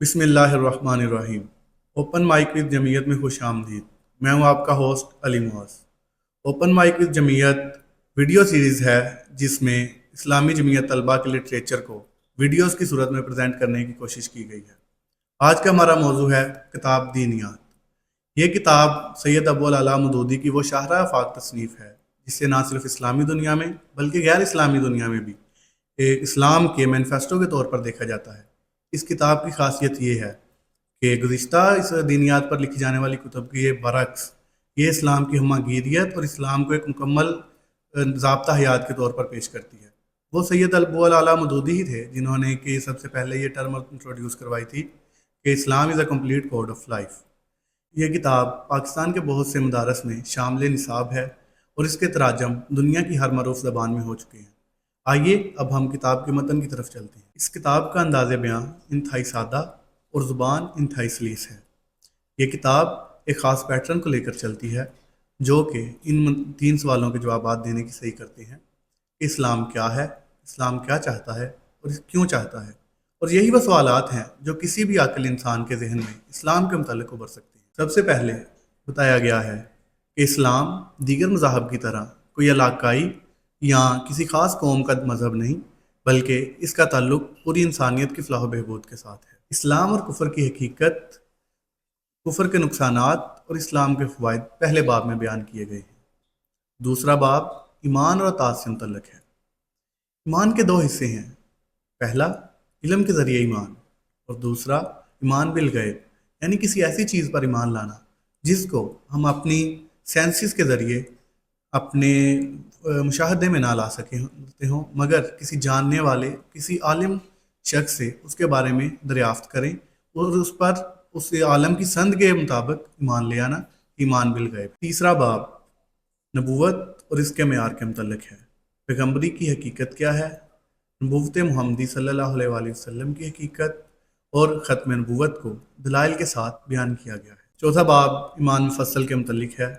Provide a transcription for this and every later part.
بسم اللہ الرحمن الرحیم۔ اوپن مائک وذ جمعیت میں خوش آمدید۔ میں ہوں آپ کا ہوسٹ علی معاذ۔ اوپن مائک وذ جمعیت ویڈیو سیریز ہے جس میں اسلامی جمعیت طلباء کے لٹریچر کو ویڈیوز کی صورت میں پریزنٹ کرنے کی کوشش کی گئی ہے۔ آج کا ہمارا موضوع ہے کتاب دینیات۔ یہ کتاب سید ابو العلا مودودی کی وہ شاہراہ آفاق تصنیف ہے جس سے نہ صرف اسلامی دنیا میں بلکہ غیر اسلامی دنیا میں بھی اسلام کے مینیفیسٹو کے طور پر دیکھا جاتا ہے۔ اس کتاب کی خاصیت یہ ہے کہ گزشتہ اس دینیات پر لکھی جانے والی کتب کے برعکس یہ اسلام کی ہمہ گیریت اور اسلام کو ایک مکمل ضابطہ حیات کے طور پر پیش کرتی ہے۔ وہ سید ابو العلا مودودی ہی تھے جنہوں نے کہ سب سے پہلے یہ ٹرم انٹروڈیوس کروائی تھی کہ Islam is a complete code of life. یہ کتاب پاکستان کے بہت سے مدارس میں شامل نصاب ہے اور اس کے تراجم دنیا کی ہر معروف زبان میں ہو چکے ہیں۔ آئیے اب ہم کتاب کے متن کی طرف چلتے ہیں۔ اس کتاب کا انداز بیان انتہائی سادہ اور زبان انتہائی سلیس ہے۔ یہ کتاب ایک خاص پیٹرن کو لے کر چلتی ہے جو کہ ان 3 سوالوں کے جوابات دینے کی صحیح کرتے ہیں کہ اسلام کیا ہے، اسلام کیا چاہتا ہے اور کیوں چاہتا ہے، اور یہی وہ سوالات ہیں جو کسی بھی عاقل انسان کے ذہن میں اسلام کے متعلق ابھر سکتے ہیں۔ سب سے پہلے بتایا گیا ہے کہ اسلام دیگر مذاہب کی طرح کوئی علاقائی یا کسی خاص قوم کا مذہب نہیں بلکہ اس کا تعلق پوری انسانیت کی فلاح و بہبود کے ساتھ ہے۔ اسلام اور کفر کی حقیقت، کفر کے نقصانات اور اسلام کے فوائد پہلے باب میں بیان کیے گئے ہیں۔ دوسرا باب ایمان اور اطاعت سے متعلق ہے۔ ایمان کے 2 حصے ہیں، پہلا علم کے ذریعے ایمان اور دوسرا ایمان بالغیب، یعنی کسی ایسی چیز پر ایمان لانا جس کو ہم اپنی سینسز کے ذریعے اپنے مشاہدے میں نہ لا سکتے ہوں مگر کسی جاننے والے کسی عالم شخص سے اس کے بارے میں دریافت کریں اور اس پر اس عالم کی سند کے مطابق ایمان لے آنا، ایمان بالغیب۔ تیسرا باب نبوت اور اس کے معیار کے متعلق ہے۔ پیغمبری کی حقیقت کیا ہے، نبوت محمدی صلی اللہ علیہ وآلہ وسلم کی حقیقت اور ختم نبوت کو دلائل کے ساتھ بیان کیا گیا ہے۔ چوتھا باب ایمان مفصل کے متعلق ہے۔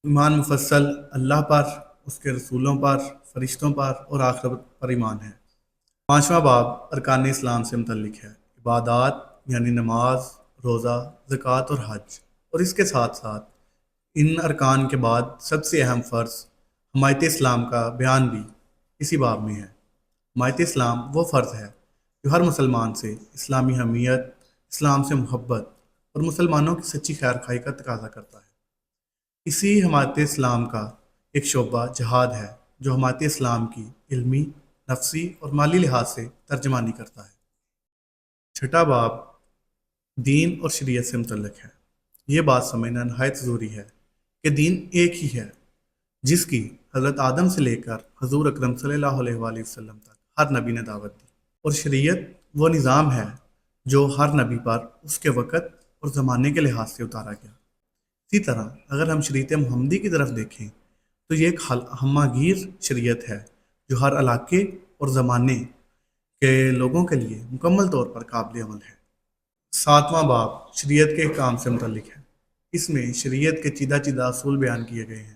ایمان مفصل اللہ پر، اس کے رسولوں پر، فرشتوں پر اور آخرت پر ایمان ہے۔ 5واں باب ارکان اسلام سے متعلق ہے، عبادات یعنی نماز، روزہ، زکوٰۃ اور حج، اور اس کے ساتھ ساتھ ان ارکان کے بعد سب سے اہم فرض حمایت اسلام کا بیان بھی اسی باب میں ہے۔ حمایت اسلام وہ فرض ہے جو ہر مسلمان سے اسلامی حمیت، اسلام سے محبت اور مسلمانوں کی سچی خیر خواہی کا تقاضا کرتا ہے۔ اسی حمایت اسلام کا ایک شعبہ جہاد ہے جو حمایت اسلام کی علمی، نفسی اور مالی لحاظ سے ترجمانی کرتا ہے۔ چھٹا باب دین اور شریعت سے متعلق ہے۔ یہ بات سمجھنا نہایت ضروری ہے کہ دین ایک ہی ہے جس کی حضرت آدم سے لے کر حضور اکرم صلی اللہ علیہ وآلہ وسلم تک ہر نبی نے دعوت دی، اور شریعت وہ نظام ہے جو ہر نبی پر اس کے وقت اور زمانے کے لحاظ سے اتارا گیا۔ اسی طرح اگر ہم شریعت محمدی کی طرف دیکھیں تو یہ ایک ہمہ گیر شریعت ہے جو ہر علاقے اور زمانے کے لوگوں کے لیے مکمل طور پر قابل عمل ہے۔ 7واں باب شریعت کے احکام سے متعلق ہے۔ اس میں شریعت کے چیدہ چیدہ اصول بیان کیے گئے ہیں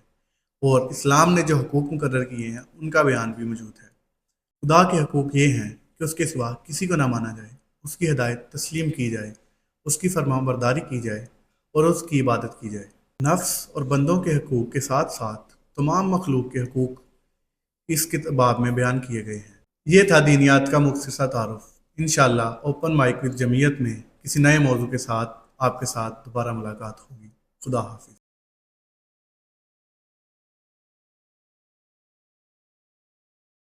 اور اسلام نے جو حقوق مقرر کیے ہیں ان کا بیان بھی موجود ہے۔ خدا کے حقوق یہ ہیں کہ اس کے سوا کسی کو نہ مانا جائے، اس کی ہدایت تسلیم کی جائے، اس کی فرمان برداری کی جائے اور اس کی عبادت کی جائے۔ نفس اور بندوں کے حقوق کے ساتھ ساتھ تمام مخلوق کے حقوق اس باب میں بیان کیے گئے ہیں۔ یہ تھا دینیات کا مختصر تعارف۔ انشاءاللہ اوپن مائک وذ جمعیت میں کسی نئے موضوع کے ساتھ آپ کے ساتھ دوبارہ ملاقات ہوگی۔ خدا حافظ۔